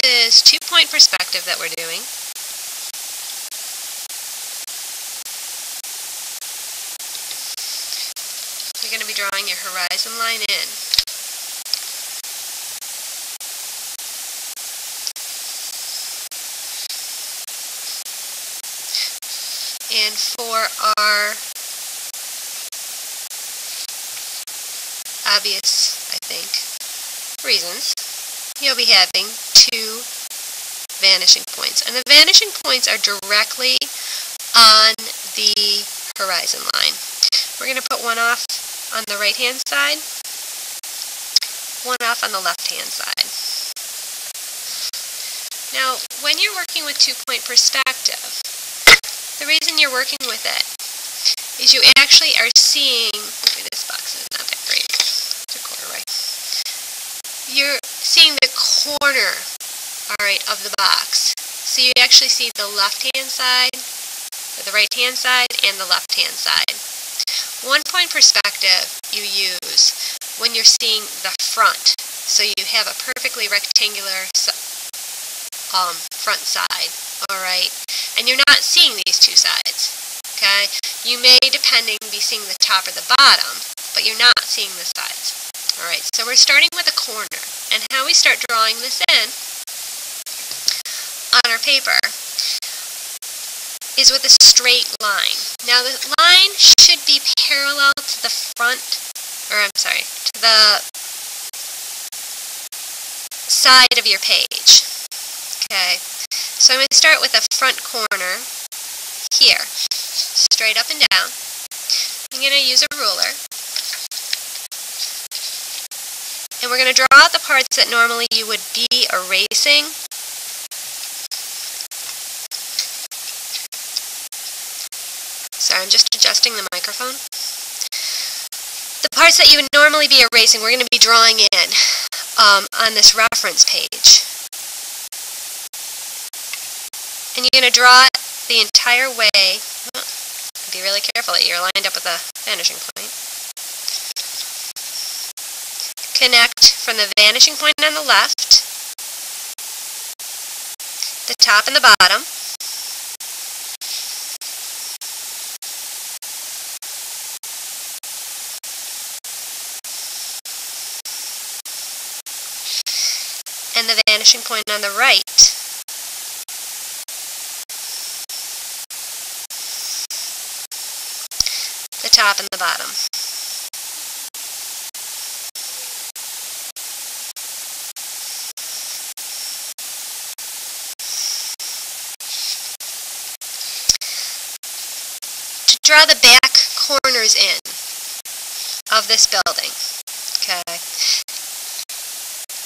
is two-point perspective that we're doing. You're going to be drawing your horizon line in. And for our obvious, I think, reasons, you'll be having two vanishing points. And the vanishing points are directly on the horizon line. We're going to put one off on the right-hand side, one off on the left-hand side. Now, when you're working with two-point perspective, the reason you're working with it is you actually are seeing, maybe this box is not that great, it's a corner right. You're seeing the corner, alright, of the box. So you actually see the left-hand side, or the right-hand side, and the left-hand side. One-point perspective you use when you're seeing the front. So you have a perfectly rectangular front side, alright? And you're not seeing these two sides, okay? You may, depending, be seeing the top or the bottom, but you're not seeing the sides. Alright, so we're starting with a corner. And how we start drawing this in on our paper is with a straight line. Now the line should be parallel to the front, or I'm sorry, to the side of your page. Okay, so I'm going to start with a front corner here, straight up and down. I'm going to use a ruler. And we're going to draw out the parts that normally you would be erasing. Sorry, I'm just adjusting the microphone. The parts that you would normally be erasing, we're going to be drawing in on this reference page. And you're going to draw it the entire way. Be really careful that you're lined up with the vanishing point. Connect from the vanishing point on the left, the top and the bottom, and the vanishing point on the right. The top and the bottom. To draw the back corners in of this building, okay,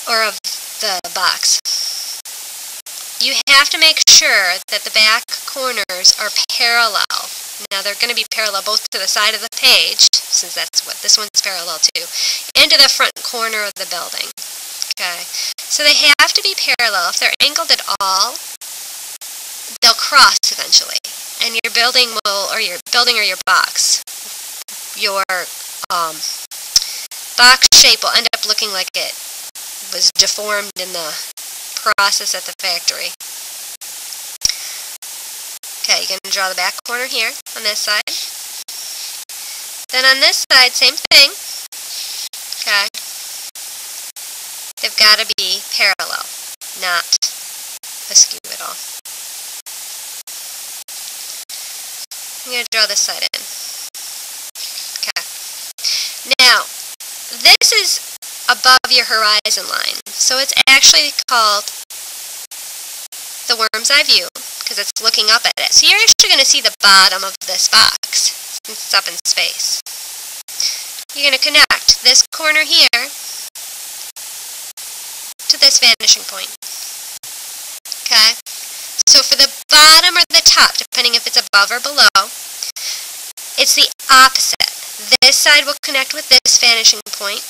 or of the box, you have to make sure that the back corners are parallel. Now they're going to be parallel both to the side of the page, since that's what this one's parallel to, and to the front corner of the building. Okay, so they have to be parallel. If they're angled at all, they'll cross eventually, and your building will, or your box, your box shape will end up looking like it was deformed in the process at the factory. Okay, you're going to draw the back corner here on this side. Then on this side, same thing. Okay. They've got to be parallel, not askew at all. I'm going to draw this side in. Okay. Now, this is above your horizon line, so it's actually called the worm's eye view, because it's looking up at it. So you're actually going to see the bottom of this box, since it's up in space. You're going to connect this corner here to this vanishing point. Okay? So for the bottom or the top, depending if it's above or below, it's the opposite. This side will connect with this vanishing point.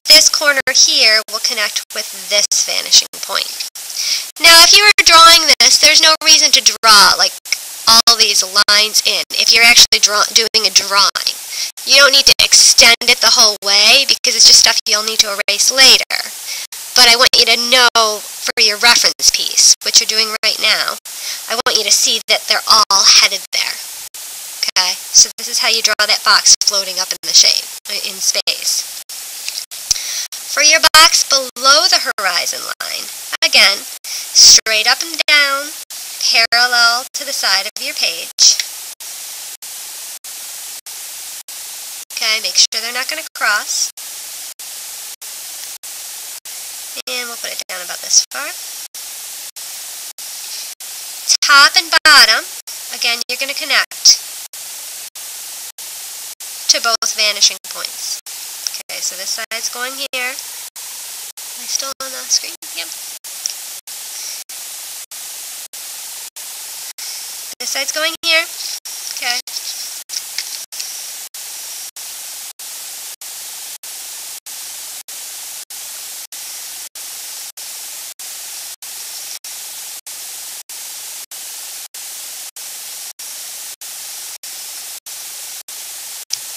This corner here will connect with this vanishing point. Now, if you were drawing this, there's no reason to draw like all these lines in if you're actually doing a drawing. You don't need to extend it the whole way because it's just stuff you'll need to erase later. But I want you to know for your reference piece, which you're doing right now, I want you to see that they're all headed there. Okay? So this is how you draw that box floating up in the shape, in space. For your box below the horizon line, again, straight up and down, parallel to the side of your page. Okay, make sure they're not going to cross. And we'll put it down about this far. Top and bottom, again, you're going to connect to both vanishing points. Okay, so this side's going here. Am I still on the screen? Yep. This side's going here. Okay.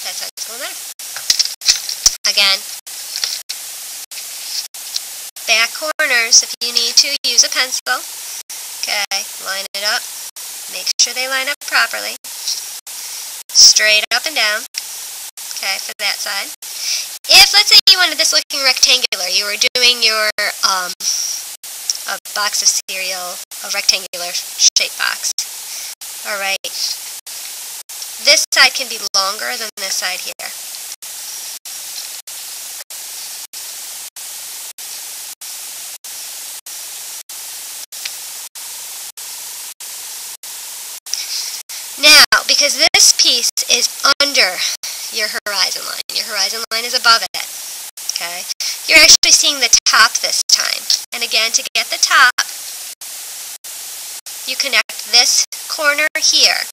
That side's going there. Again, back corners, if you need to, use a pencil. Okay, line it up. Make sure they line up properly. Straight up and down. Okay, for that side. If, let's say you wanted this looking rectangular, you were doing your a box of cereal, a rectangular shaped box. Alright. This side can be longer than this side here. Now, because this piece is under your horizon line, your horizon line is above it, okay? You're actually seeing the top this time. And again, to get the top, you connect this corner here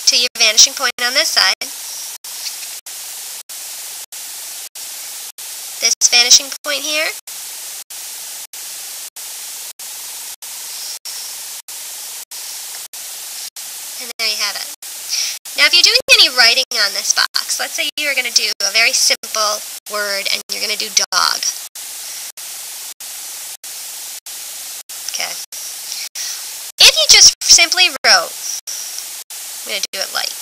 to your vanishing point on this side. This vanishing point here. And there you have it. Now, if you're doing any writing on this box, let's say you're going to do a very simple word and you're going to do dog. Okay. If you just simply wrote, I'm going to do it light,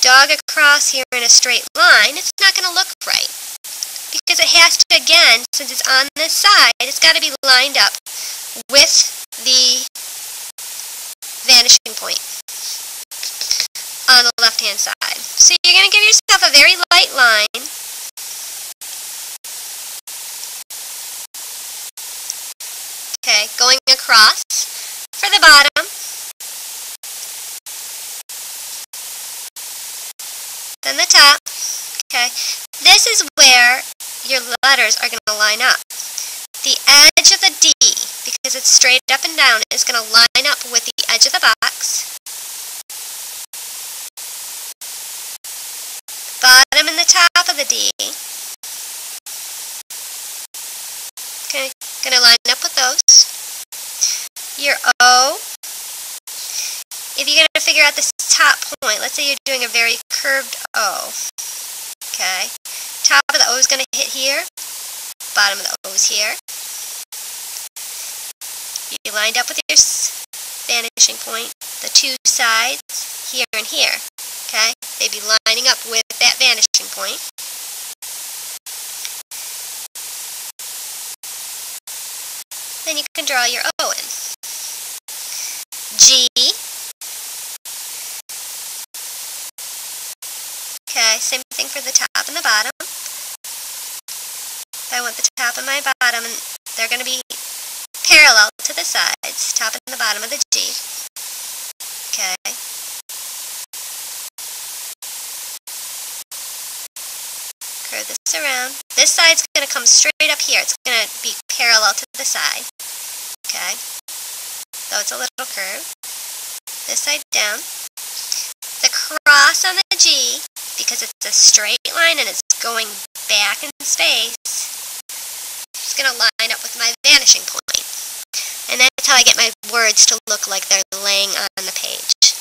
dog across here in a straight line, it's not going to look right. Because it has to, again, since it's on this side, it's got to be lined up with the vanishing point on the left-hand side. So you're going to give yourself a very light line. Okay, going across for the bottom. Then the top. Okay, this is where your letters are going to line up. The edge of the D, because it's straight up and down, is going to line up with the edge of the box. Bottom and the top of the D. Okay, going to line up with those. Your O, if you're going to figure out this top point, let's say you're doing a very curved O. Okay, top of the O is going to hit here. Bottom of the O is here. You lined up with your vanishing point, the two sides, here and here. Okay, they'd be lining up with that vanishing point. Then you can draw your O in. G. Okay, same thing for the top and the bottom. I want the top and my bottom, and they're going to be parallel to the sides, top and the bottom of the G. Okay. Curve this around. This side's going to come straight up here. It's going to be parallel to the side. Okay. So it's a little curve. This side down. The cross on the G, because it's a straight line and it's going back in space, it's going to line up with my vanishing point. And that's how I get my words to look like they're laying on the page.